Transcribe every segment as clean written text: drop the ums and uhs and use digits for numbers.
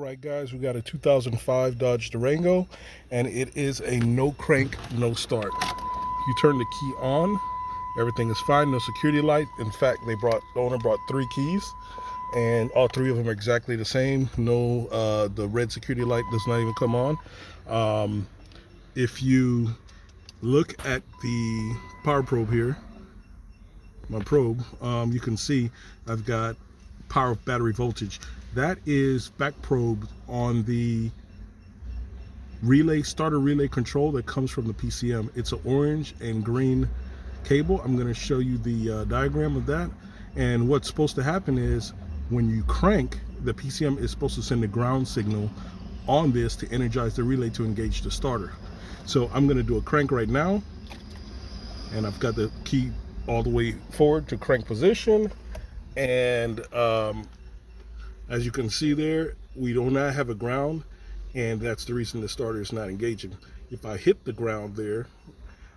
right, guys, we got a 2005 Dodge Durango, and it is a no crank, no start. You turn the key on, everything is fine, no security light. In fact, the owner brought 3 keys, and all 3 of them are exactly the same. No, the red security light does not even come on. If you look at the power probe here, my probe, you can see I've got power battery voltage. That is back probed on the starter relay control that comes from the PCM. It's an orange and green cable. I'm going to show you the diagram of that. And what's supposed to happen is when you crank, the PCM is supposed to send a ground signal on this to energize the relay to engage the starter. So I'm going to do a crank right now, and I've got the key all the way forward to crank position, and as you can see there, we do not have a ground, and that's the reason the starter is not engaging. If I hit the ground there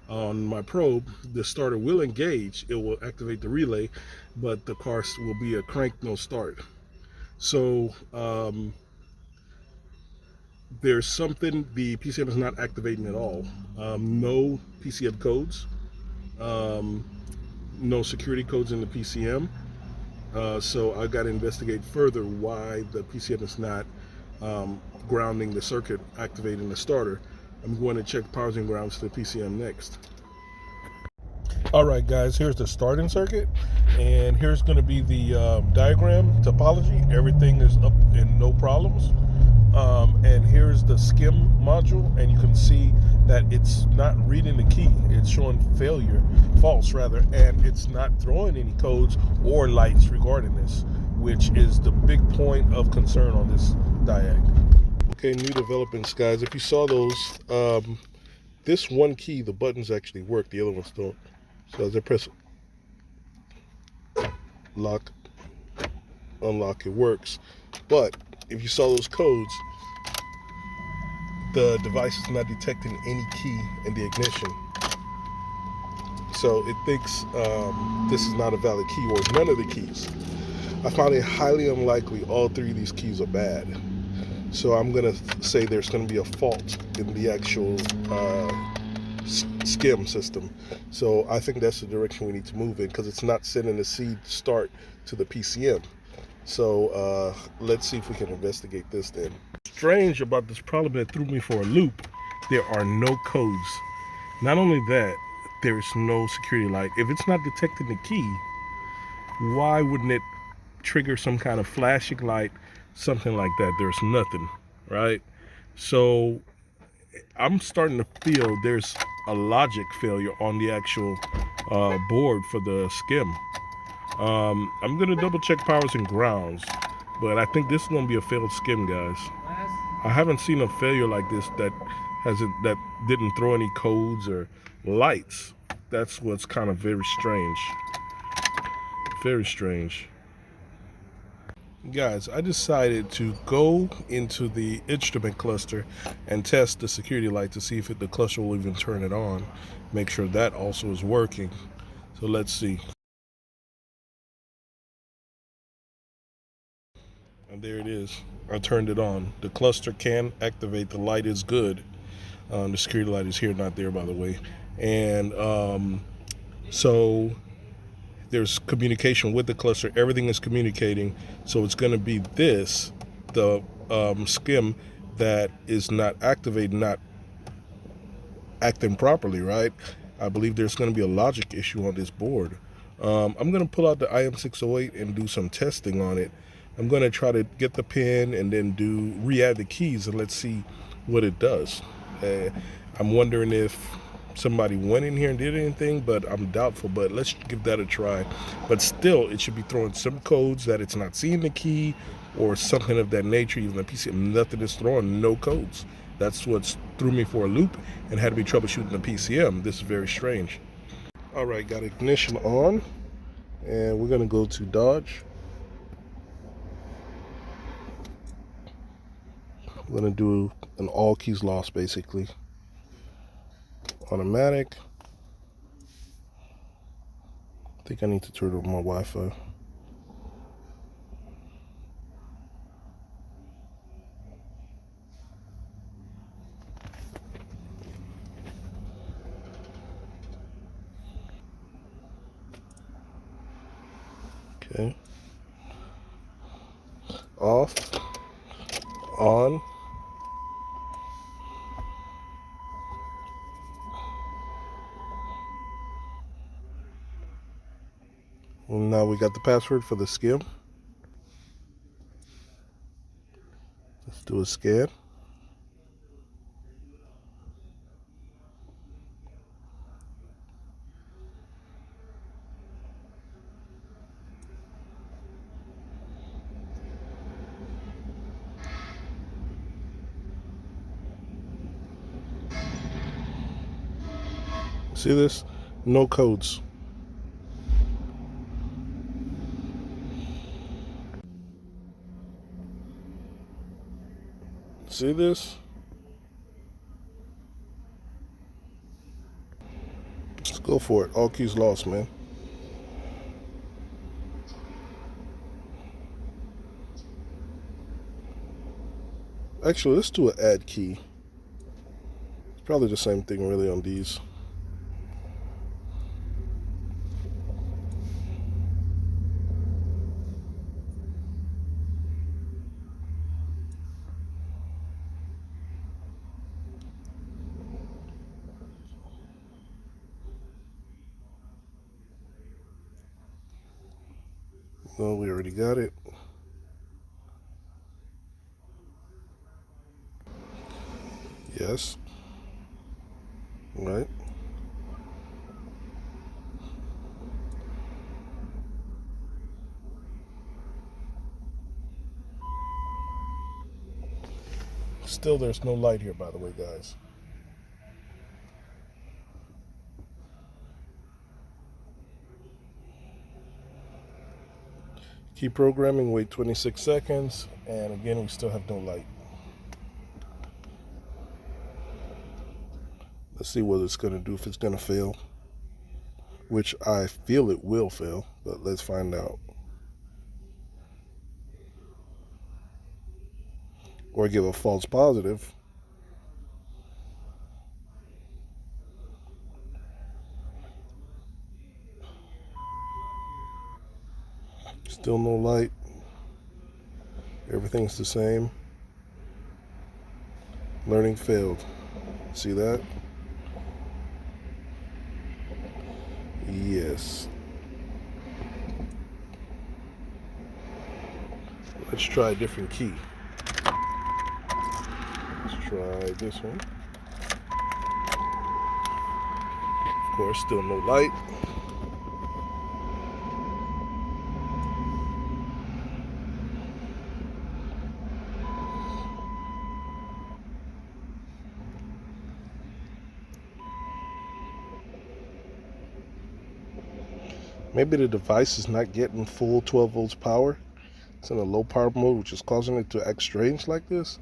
on my probe, the starter will engage, it will activate the relay, but the car will be a crank no start. So there's something, the PCM is not activating at all. No PCM codes, no security codes in the PCM. So I got to investigate further why the PCM is not grounding the circuit, activating the starter. I'm going to check powers and grounds to the PCM next. All right, guys, here's the starting circuit, and here's going to be the diagram topology. Everything is up and no problems. And here's the skim module, and you can see that it's not reading the key. It's showing false rather, and it's not throwing any codes or lights regarding this, which is the big point of concern on this diag. Okay, new developments, guys. If you saw those, this one key, the buttons actually work, the other ones don't. So as I press lock, unlock, it works. But if you saw those codes, the device is not detecting any key in the ignition. So it thinks this is not a valid key, or none of the keys. I found it highly unlikely all 3 of these keys are bad. So I'm going to say there's going to be a fault in the actual skim system. So I think that's the direction we need to move in, because it's not sending a seed start to the PCM. So let's see if we can investigate this then. Strange about this problem that threw me for a loop, there are no codes. Not only that, there's no security light. If it's not detecting the key, why wouldn't it trigger some kind of flashing light, something like that? There's nothing, right? So I'm starting to feel there's a logic failure on the actual board for the skim. I'm gonna double check powers and grounds, but I think this is gonna be a failed skim, guys. I haven't seen a failure like this that didn't throw any codes or lights. That's what's kind of very strange. Very strange. Guys, I decided to go into the instrument cluster and test the security light to see if the cluster will even turn it on. Make sure that also is working. So let's see. And there it is. I turned it on. The cluster can activate. The light is good. The security light is here, not there, by the way. And so there's communication with the cluster. Everything is communicating. So it's going to be the skim that is not activated, not acting properly, right? I believe there's going to be a logic issue on this board. I'm going to pull out the IM608 and do some testing on it. I'm going to try to get the pin and then re-add the keys, and let's see what it does. I'm wondering if somebody went in here and did anything, but I'm doubtful. But let's give that a try. But still, it should be throwing some codes that it's not seeing the key or something of that nature. Even the PCM, nothing is throwing, no codes. That's what threw me for a loop and had to be troubleshooting the PCM. This is very strange. All right, got ignition on, and we're gonna go to Dodge. I'm gonna do an all keys lost, basically. Automatic. I think I need to turn on my Wi-Fi. Okay. Off, on. And now we got the password for the skim. Let's do a scan. See this? No codes. See this? Let's go for it. All keys lost, man. Actually, let's do an add key. It's probably the same thing really on these. No, we already got it. Yes. Right. Still, there's no light here, by the way, guys. Keep programming, wait 26 seconds, and again, we still have no light. Let's see what it's going to do, if it's going to fail, which I feel it will fail, but let's find out. Or give a false positive. Still no light. Everything's the same. Learning failed. See that? Yes. Let's try a different key. Let's try this one. Of course, still no light. Maybe the device is not getting full 12 volts power. It's in a low power mode, which is causing it to act strange like this.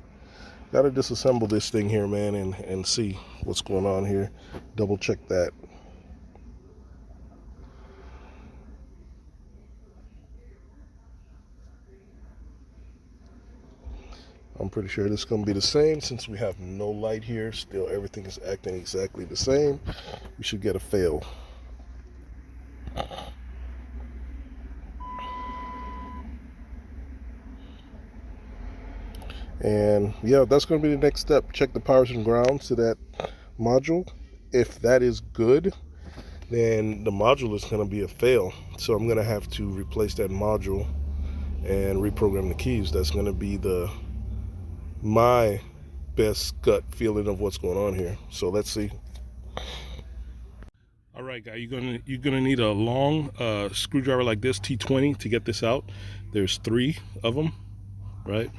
Gotta disassemble this thing here, man, and see what's going on here. Double check that. I'm pretty sure this is going to be the same since we have no light here. Still, everything is acting exactly the same. We should get a fail. And yeah, that's going to be the next step. Check the powers and grounds to that module. If that is good, then the module is going to be a fail. So I'm going to have to replace that module and reprogram the keys. That's going to be my best gut feeling of what's going on here. So let's see. All right, guy, you're gonna need a long screwdriver like this, T20, to get this out. There's 3 of them, right?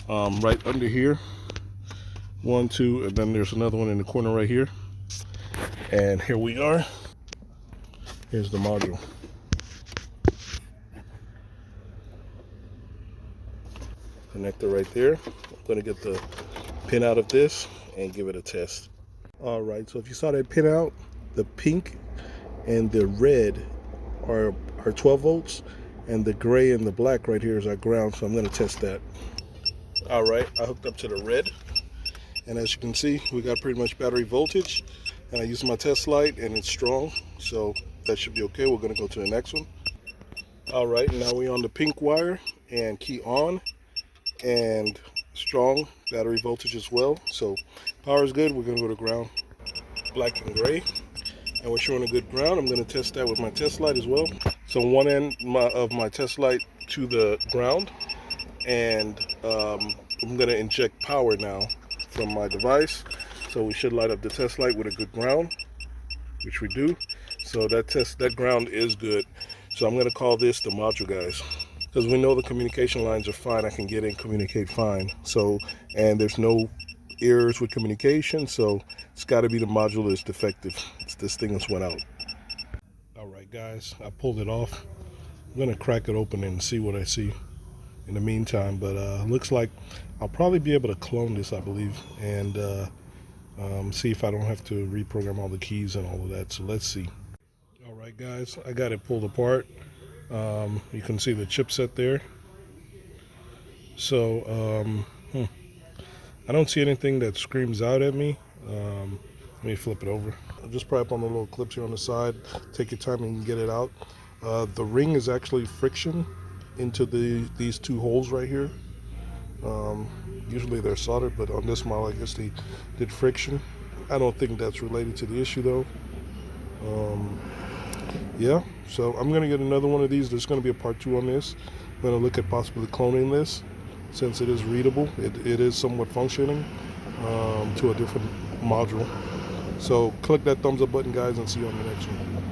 Right under here, 1, 2, and then there's another one in the corner right here. And here we are. Here's the module. Connector right there. I'm gonna get the pin out of this and give it a test. All right, so if you saw that pin out, the pink and the red are 12 volts, and the gray and the black right here is our ground, so I'm gonna test that. All right, I hooked up to the red, and as you can see, we got pretty much battery voltage, and I used my test light, and it's strong, so that should be okay. We're gonna go to the next one. All right, now we're on the pink wire and key on, and strong battery voltage as well. So power is good. We're gonna go to ground, black and gray, and we're showing a good ground. I'm gonna test that with my test light as well. So one end of my test light to the ground, and I'm gonna inject power now from my device. So we should light up the test light with a good ground, which we do. So that ground is good. So I'm gonna call this the module, guys, because we know the communication lines are fine. I can get in, communicate fine. So, and there's no errors with communication. So it's got to be the module is defective. It's this thing that's went out. All right, guys, I pulled it off. I'm gonna crack it open and see what I see in the meantime. But looks like I'll probably be able to clone this, I believe, and see if I don't have to reprogram all the keys and all of that. So let's see. All right, guys, I got it pulled apart. You can see the chipset there. So I don't see anything that screams out at me. Let me flip it over. I'll just pry up on the little clips here on the side. Take your time and you can get it out. The ring is actually friction into these two holes right here. Usually they're soldered, but on this model I guess they did friction. I don't think that's related to the issue though. Yeah, so I'm gonna get another one of these. There's gonna be a part 2 on this. I'm gonna look at possibly cloning this, since it is readable. It is somewhat functioning to a different module. So click that thumbs up button, guys, and see you on the next one.